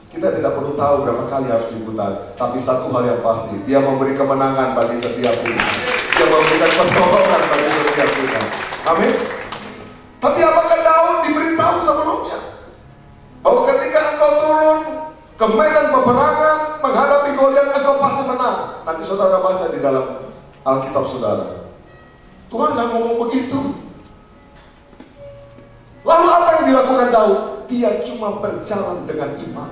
Kita tidak perlu tahu berapa kali harus diputar. Tapi satu hal yang pasti, Dia memberi kemenangan bagi setiap kita. Dia memberikan pertolongan bagi setiap kita. Amin. Tapi apakah Daud diberitahu sebelumnya bahwa ketika engkau turun ke medan peperangan menghadapi Goliat, engkau pasti menang? Nanti saudara baca di dalam Alkitab saudara. Tuhan nggak ngomong begitu. Lalu apa yang dilakukan Daud? Dia cuma berjalan dengan iman.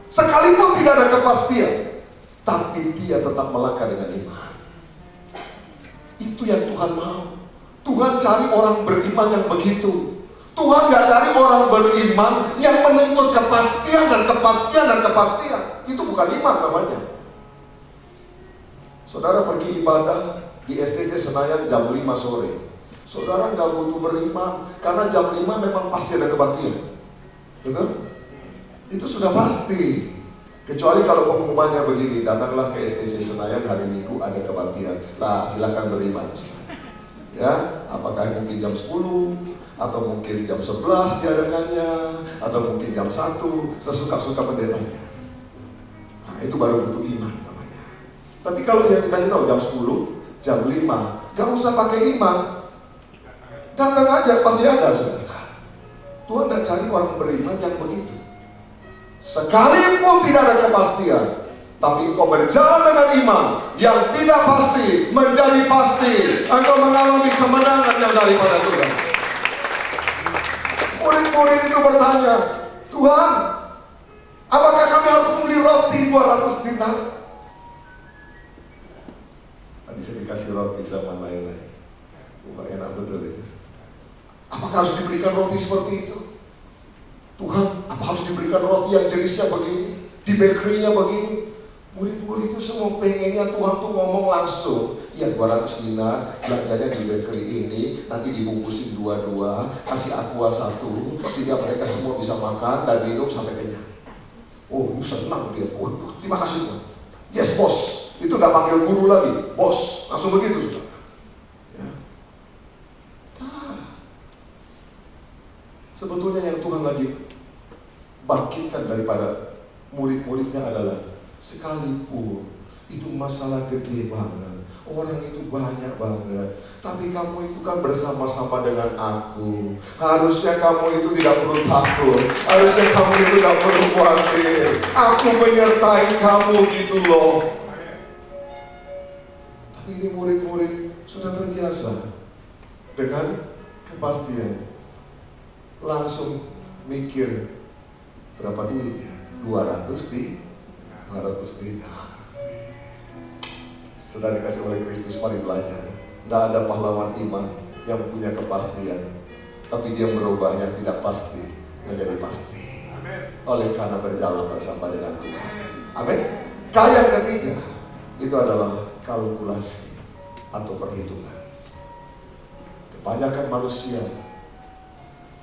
Sekalipun tidak ada kepastian, tapi dia tetap melangkah dengan iman. Itu yang Tuhan mau. Tuhan cari orang beriman yang begitu. Tuhan gak cari orang beriman yang menuntut kepastian dan kepastian dan kepastian. Itu bukan iman namanya. Saudara pergi ibadah di STC Senayan jam 5 sore. Saudara gak butuh beriman, karena jam 5 memang pasti ada kebaktian. Betul? Itu sudah pasti. Kecuali kalau pengumumannya begini, datanglah ke STC Senayan hari Minggu ada kebaktian. Nah, silakan beriman. Ya, apakah mungkin jam 10 atau mungkin jam 11 diadakannya, atau mungkin jam 1, sesuka-suka pendetanya. Nah, itu baru butuh iman namanya. Tapi kalau yang dikasih tahu jam 10, jam 5, gak usah pakai iman. Datang aja, pasti ada, saudara. Tuhan gak cari orang beriman yang begitu. Sekalipun tidak ada kepastian, tapi engkau berjalan dengan iman yang tidak pasti menjadi pasti. Engkau mengalami kemenangan yang daripada Tuhan. Murid-murid itu bertanya, Tuhan, apakah kami harus membeli roti 200 dinar? Tadi saya dikasih roti sama lain-lain. Enak betul itu. Apakah harus diberikan roti seperti itu? Tuhan, apa harus diberikan roti yang jenisnya begini, di bakery-nya begini? Murid-murid itu semua pengennya Tuhan tuh ngomong langsung. Ya 200 dinar, belanjanya di bakery ini, nanti dibungkusin 2-2, kasih aqua 1, sehingga mereka semua bisa makan dan minum sampai kenyang. Oh, senang dia. Oh, terima kasih Tuhan. Yes, bos. Itu gak panggil guru lagi, bos. Langsung begitu, saudara. Ya. Sebetulnya yang Tuhan lagi bangkitkan daripada murid-muridnya adalah, sekalipun itu masalah gede banget, orang itu banyak banget, tapi kamu itu kan bersama-sama dengan aku. Harusnya kamu itu tidak perlu takut, harusnya kamu itu tidak perlu khawatir. Aku menyertai kamu gitu loh. Tapi ini murid-murid sudah terbiasa dengan kepastian. Langsung mikir, berapa duit ya? 200 dinar. Sudah dikasih oleh Kristus, mari belajar. Tidak ada pahlawan iman yang punya kepastian, tapi dia merubah yang tidak pasti menjadi pasti. Oleh karena berjalan bersama dengan Tuhan. Amin. Yang ketiga itu adalah kalkulasi atau perhitungan. Kebanyakan manusia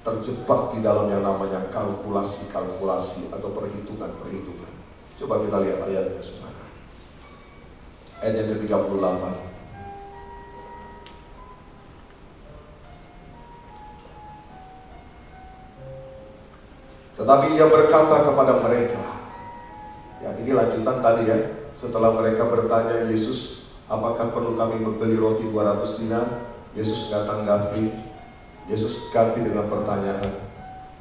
terjebak di dalam yang namanya kalkulasi atau perhitungan. Coba kita lihat ayatnya, saudara. Ayat yang ke-38. Tetapi ia berkata kepada mereka, ya ini lanjutan tadi ya, setelah mereka bertanya Yesus, apakah perlu kami membeli roti 200 dinar? Yesus nggak tanggapi. Yesus ganti dengan pertanyaan,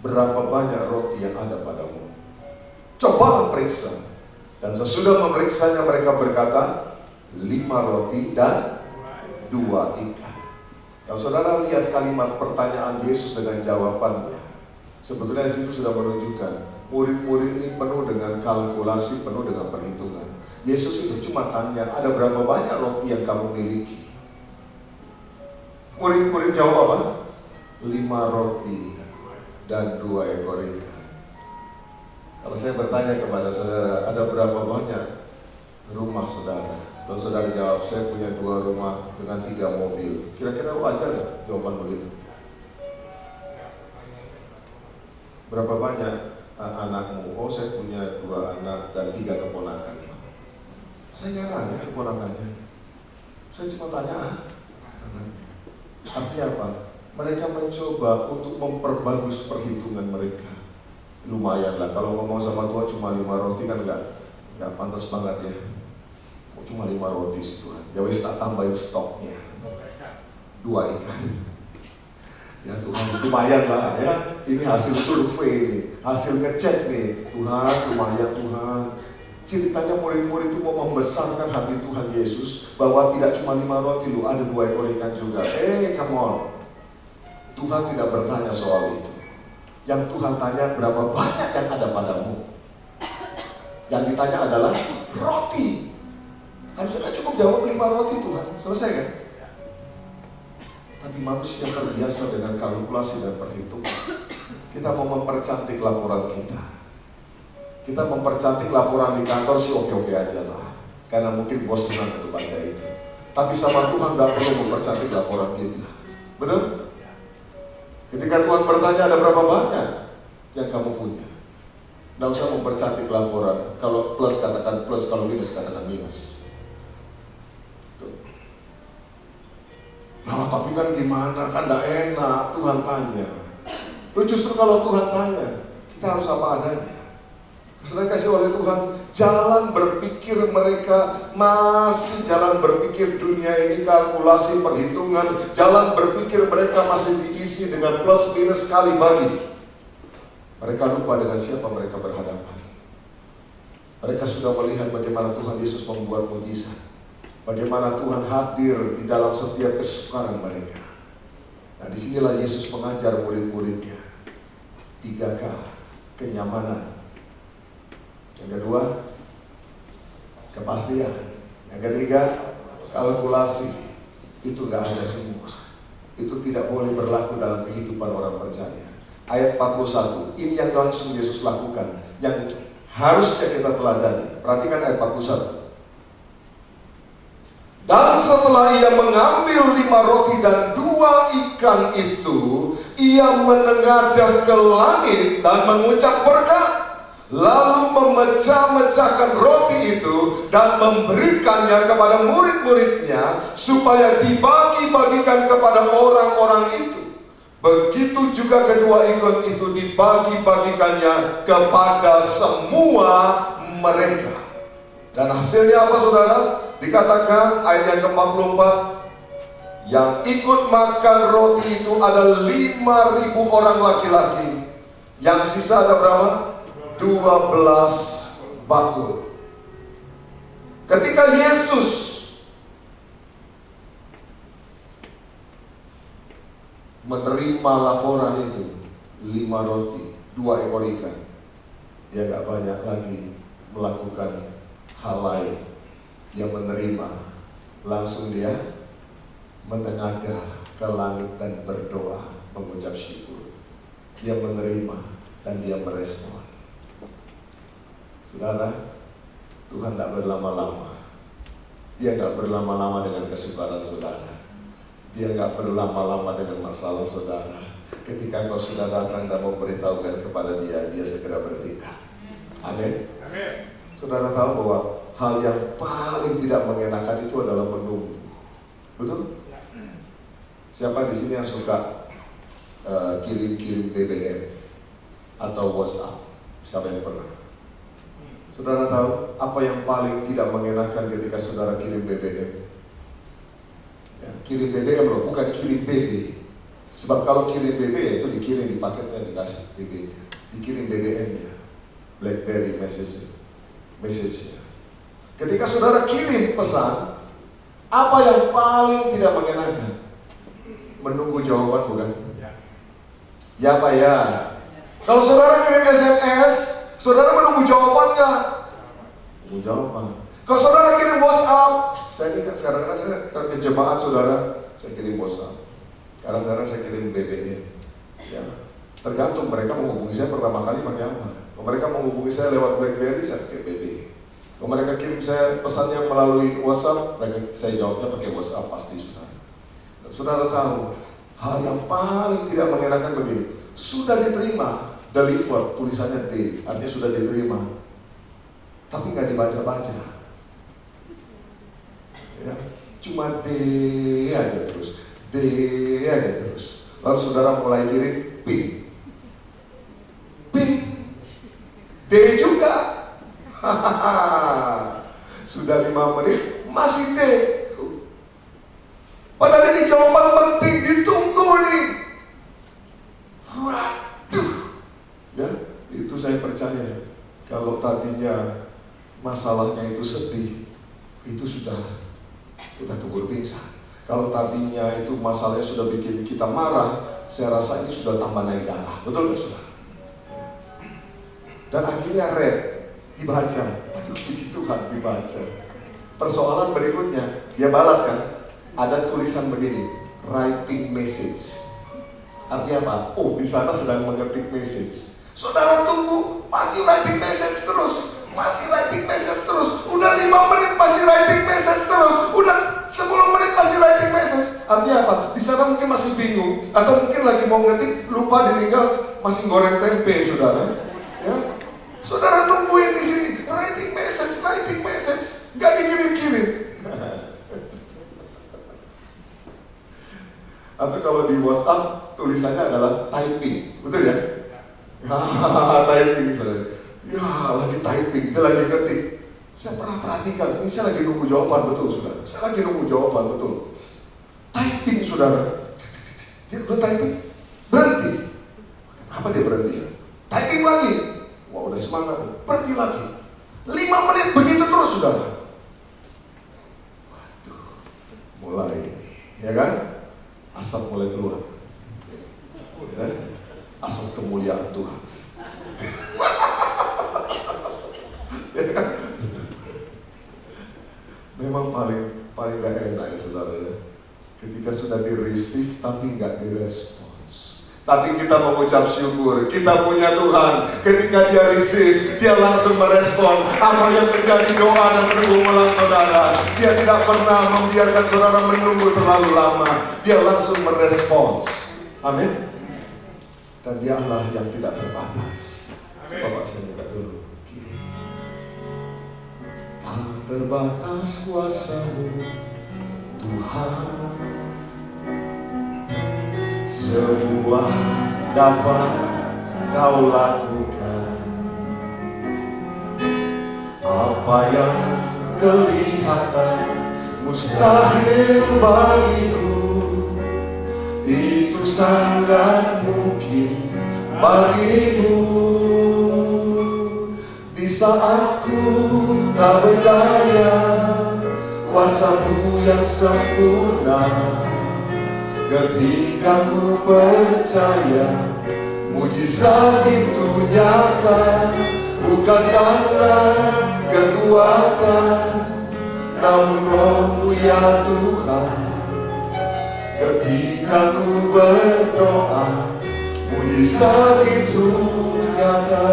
berapa banyak roti yang ada padamu? Cobalah periksa. Dan sesudah memeriksanya mereka berkata, 5 roti dan 2 ikan. Kalau saudara lihat kalimat pertanyaan Yesus dengan jawabannya, sebetulnya itu sudah menunjukkan murid-murid ini penuh dengan kalkulasi, penuh dengan perhitungan. Yesus itu cuma tanya, ada berapa banyak roti yang kamu miliki? Murid-murid jawab apa? 5 roti dan 2 ekor ikan. Kalau saya bertanya kepada saudara, ada berapa banyak rumah saudara? Kalau saudara jawab, saya punya 2 rumah dengan 3 mobil. Kira-kira wajar nggak jawaban begitu? Berapa banyak anakmu? Oh, saya punya 2 anak dan 3 keponakan. Saya nggak nanya keponakannya. Saya cuma tanya anaknya. Artinya apa? Mereka mencoba untuk memperbagus perhitungan mereka. Lumayan lah, kalau ngomong sama Tuhan cuma 5 roti kan nggak pantas banget ya. Oh, cuma 5 roti sih Tuhan. Ya wis tak tambahin stoknya. 2 ikan. Ya Tuhan, lumayan lah ya. Ini hasil survei nih, hasil ngecek nih. Tuhan, lumayan Tuhan. Ceritanya murid-murid itu mau membesarkan hati Tuhan Yesus bahwa tidak cuma 5 roti loh, ada 2 ekor ikan juga. Come on. Tuhan tidak bertanya soal itu. Yang Tuhan tanya berapa banyak yang ada padamu. Yang ditanya adalah roti. Harusnya cukup jawab 5 roti Tuhan. Selesai kan? Tapi manusia terbiasa dengan kalkulasi dan perhitungan. Kita mau mempercantik laporan kita. Kita mempercantik laporan di kantor sih oke-oke aja lah. Karena mungkin bos senang untuk baca itu. Tapi sama Tuhan gak perlu mempercantik laporan kita. Betul? Ketika Tuhan bertanya ada berapa banyak yang kamu punya, tidak usah mempercantik laporan. Kalau plus katakan plus, kalau minus katakan minus. Nah, tapi kan gimana? Kan tidak enak. Tuhan tanya. Justru kalau Tuhan tanya, kita harus apa adanya. Sudah kasih oleh Tuhan, jalan berpikir mereka masih jalan berpikir dunia ini kalkulasi perhitungan, jalan berpikir mereka masih diisi dengan plus minus kali bagi. Mereka lupa dengan siapa mereka berhadapan. Mereka sudah melihat bagaimana Tuhan Yesus membuat mujizat, bagaimana Tuhan hadir di dalam setiap kesukaran mereka. Nah, disinilah Yesus mengajar murid-muridnya 3K, kenyamanan. Yang kedua, kepastian. Yang ketiga, kalkulasi. Itu gak ada semua. Itu tidak boleh berlaku dalam kehidupan orang percaya. Ayat 41, ini yang langsung Yesus lakukan, yang harusnya kita teladani. Perhatikan ayat 41. Dan setelah ia mengambil 5 roti dan 2 ikan itu, ia menengadah ke langit dan mengucap berkat, lalu memecah-mecahkan roti itu dan memberikannya kepada murid-muridnya supaya dibagi-bagikan kepada orang-orang itu. Begitu juga kedua ikan itu dibagi-bagikannya kepada semua mereka. Dan hasilnya apa saudara? Dikatakan ayat yang ke-44, yang ikut makan roti itu ada 5.000 orang laki-laki. Yang sisa ada berapa? 12 bakul. Ketika Yesus menerima laporan itu, 5 roti, 2 ekor ikan, dia gak banyak lagi melakukan hal lain. Dia menerima, langsung dia menengadah ke langit dan berdoa, mengucap syukur. Dia menerima dan dia merespon. Saudara, Tuhan tidak berlama-lama. Dia nggak berlama-lama dengan kesukaran saudara. Dia nggak berlama-lama dengan masalah saudara. Ketika kau sudah datang dan memberitahukan kepada dia, dia segera bertindak. Amin. Saudara tahu bahwa hal yang paling tidak mengenakan itu adalah menunggu. Betul? Siapa di sini yang suka kirim-kirim BBM atau WhatsApp? Siapa yang pernah? Saudara tahu apa yang paling tidak mengenakan ketika saudara kirim BBM? Ya, kirim BBM loh, bukan kirim BB. Sebab kalau kirim BB itu dikirim di paketnya, dikasih BB-nya, dikirim BBM-nya, BlackBerry message-nya. Ketika saudara kirim pesan, apa yang paling tidak mengenakan? Menunggu jawaban, bukan? Ya Pak ya. Kalau saudara kirim SMS, saudara menunggu jawaban nggak? Menunggu jawaban. Kalau saudara kirim WhatsApp, saya ingat sekarang kan saya ke jemaat saudara, saya kirim WhatsApp. Sekarang saya kirim BBM. Ya, tergantung mereka menghubungi saya pertama kali pakai apa. Kalau mereka menghubungi saya lewat BlackBerry, saya pakai BB. Kalau mereka kirim saya pesannya melalui WhatsApp, saya jawabnya pakai WhatsApp pasti saudara. Dan saudara tahu, hal yang paling tidak mengenakan begini, sudah diterima, deliver, tulisannya D, artinya sudah diterima, tapi nggak dibaca-baca. Ya, cuma D aja terus. D aja terus. Lalu saudara mulai kirim P, D juga. Sudah 5 menit masih D. Padahal ini jawaban penting, ditunggu nih. Waduh. Ya, itu saya percaya. Kalau tadinya masalahnya itu sedih, itu sudah keburu pingsan. Kalau tadinya itu masalahnya sudah bikin kita marah, saya rasa ini sudah tambah naik darah. Betul nggak saudara? Dan akhirnya red dibaca. Aduh, puji Tuhan, dibaca. Persoalan berikutnya, dia balas kan? Ada tulisan begini, writing message. Artinya apa? Oh, di sana sedang mengetik message. Saudara tunggu, masih writing message terus. Masih writing message terus. Udah 5 menit masih writing message terus. Udah 10 menit masih writing message. Artinya apa? Di sana mungkin masih bingung, atau mungkin lagi mau ngetik, lupa ditinggal, masih goreng tempe, saudara. Ya, saudara nungguin di sini, writing message, nggak dikirim-kirim. Atau kalau di WhatsApp tulisannya adalah typing, betul ya? Typing, saudara. Ya, lagi typing, dia lagi ketik. Saya pernah perhatikan, ini saya lagi nunggu jawaban, betul saudara. Saya lagi nunggu jawaban, betul. Typing, saudara. Dia udah typing, berhenti. Kenapa dia berhenti ya? Typing lagi. Wah, udah semangat, berhenti lagi. 5 menit begitu terus, saudara. Waduh, mulai ini, ya kan? Asap mulai keluar. Ya? Asap kemuliaan Tuhan. Ya kan? Memang paling gak enak ya saudara ya. Ketika sudah di-receive tapi gak direspons. Tapi kita mengucap syukur, kita punya Tuhan. Ketika dia receive, dia langsung merespon apa yang menjadi doa dan pergumulan saudara. Dia tidak pernah membiarkan saudara menunggu terlalu lama. Dia langsung merespons. Amin. Dan dia Allah yang tidak terbatas. Bapak saya minta dulu. Tak terbatas kuasa-Mu Tuhan, semua dapat Kau lakukan. Apa yang kelihatan mustahil bagiku, itu sangat mungkin bagimu. Di saat ku tak berdaya, kuasa-Mu yang sempurna. Ketika ku percaya, mujizat itu nyata. Bukan karena kekuatan, namun Roh-Mu ya Tuhan. Ketika ku berdoa, mujizat itu nyata.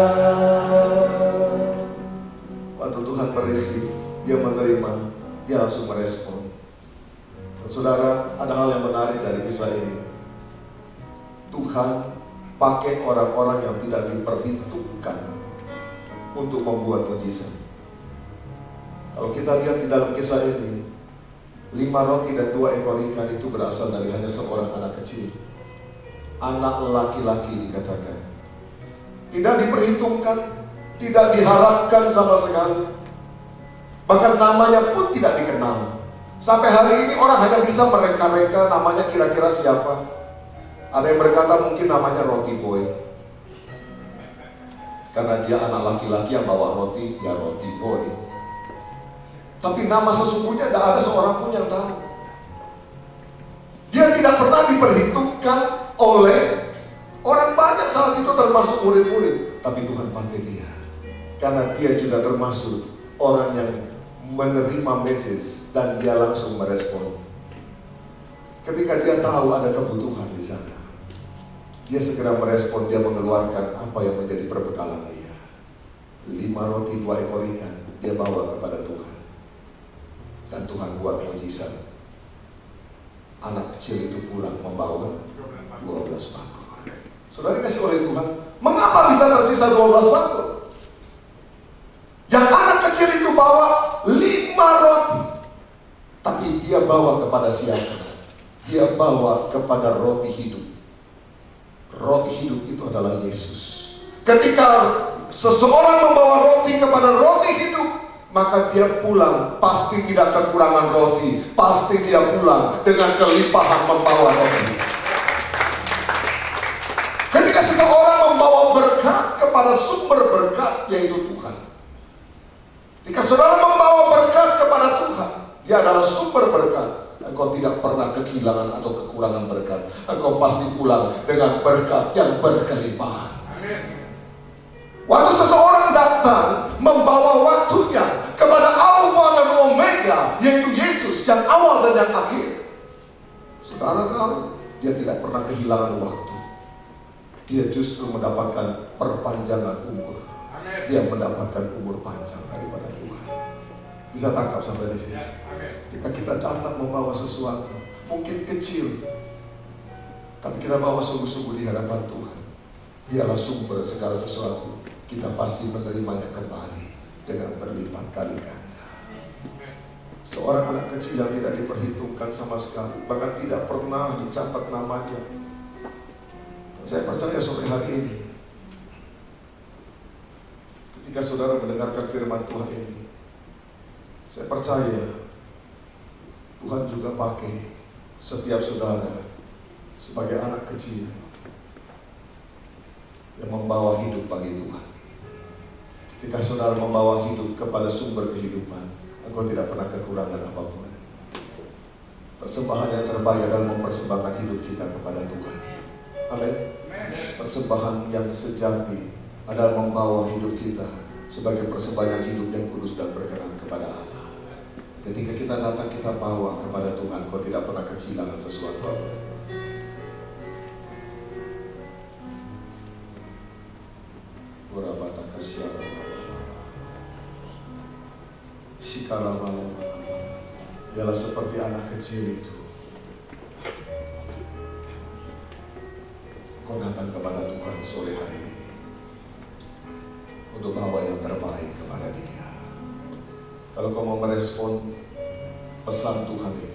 Waktu Tuhan merisi, dia menerima, dia langsung merespon. Saudara, ada hal yang menarik dari kisah ini. Tuhan pakai orang-orang yang tidak diperhitungkan untuk membuat mujizat. Kalau kita lihat di dalam kisah ini, 5 roti dan 2 ekor ikan itu berasal dari hanya seorang anak kecil. Anak laki-laki dikatakan. Tidak diperhitungkan, tidak diharapkan sama sekali. Bahkan namanya pun tidak dikenal. Sampai hari ini orang hanya bisa mereka-reka namanya kira-kira siapa. Ada yang berkata mungkin namanya roti boy, karena dia anak laki-laki yang bawa roti, ya roti boy. Tapi nama sesungguhnya tidak ada seorang pun yang tahu. Dia tidak pernah diperhitungkan oleh orang banyak saat itu, termasuk murid-murid. Tapi Tuhan panggil dia, karena dia juga termasuk orang yang menerima message dan dia langsung merespon. Ketika dia tahu ada kebutuhan di sana, dia segera merespon, dia mengeluarkan apa yang menjadi perbekalan dia. 5 roti 2 ekor ikan dia bawa kepada Tuhan. Dan Tuhan buat mujizat. Anak kecil itu pulang membawa 12 mangkuk. Saudara dikasih oleh Tuhan, mengapa bisa tersisa 12 mangkuk? Yang anak kecil itu bawa 5 roti, tapi dia bawa kepada siapa? Dia bawa kepada roti hidup. Roti hidup itu adalah Yesus. Ketika seseorang membawa roti kepada roti hidup, maka dia pulang pasti tidak kekurangan roti. Pasti dia pulang dengan kelimpahan membawa roti. Ketika seseorang membawa berkat kepada sumber berkat, yaitu Tuhan. Ketika saudara membawa berkat kepada Tuhan, dia adalah sumber berkat. Engkau tidak pernah kehilangan atau kekurangan berkat. Engkau pasti pulang dengan berkat yang berkelimpahan. Waktu seseorang datang membawa waktunya kepada Alfa dan Omega, yaitu Yesus yang awal dan yang akhir, saudara tahu, dia tidak pernah kehilangan waktu. Dia justru mendapatkan perpanjangan umur. Dia mendapatkan umur panjang daripada Tuhan. Bisa tangkap sampai di sini? Ketika kita datang membawa sesuatu, mungkin kecil, tapi kita bawa sungguh-sungguh di hadapan Tuhan. Dialah sumber segala sesuatu. Kita pasti menerimanya kembali dengan berlipat kali ganda. Seorang anak kecil yang tidak diperhitungkan sama sekali, bahkan tidak pernah dicatat namanya. Saya percaya sore hari ini, ketika saudara mendengarkan firman Tuhan ini, saya percaya Tuhan juga pakai setiap saudara sebagai anak kecil yang membawa hidup bagi Tuhan. Ketika saudara membawa hidup kepada sumber kehidupan, engkau tidak pernah kekurangan apapun. Persembahan yang terbaik adalah mempersembahkan hidup kita kepada Tuhan. Amin. Persembahan yang sejati adalah membawa hidup kita sebagai persembahan hidup yang kudus dan berkenan kepada Allah. Ketika kita datang, kita bawa kepada Tuhan, kau tidak pernah kehilangan sesuatu. Urabata kasyara Shikala malam, dialah seperti anak kecil itu. Kau datang kepada Tuhan sore hari ini untuk bawa yang terbaik kepada Dia. Kalau kau mau merespon pesan Tuhan ini,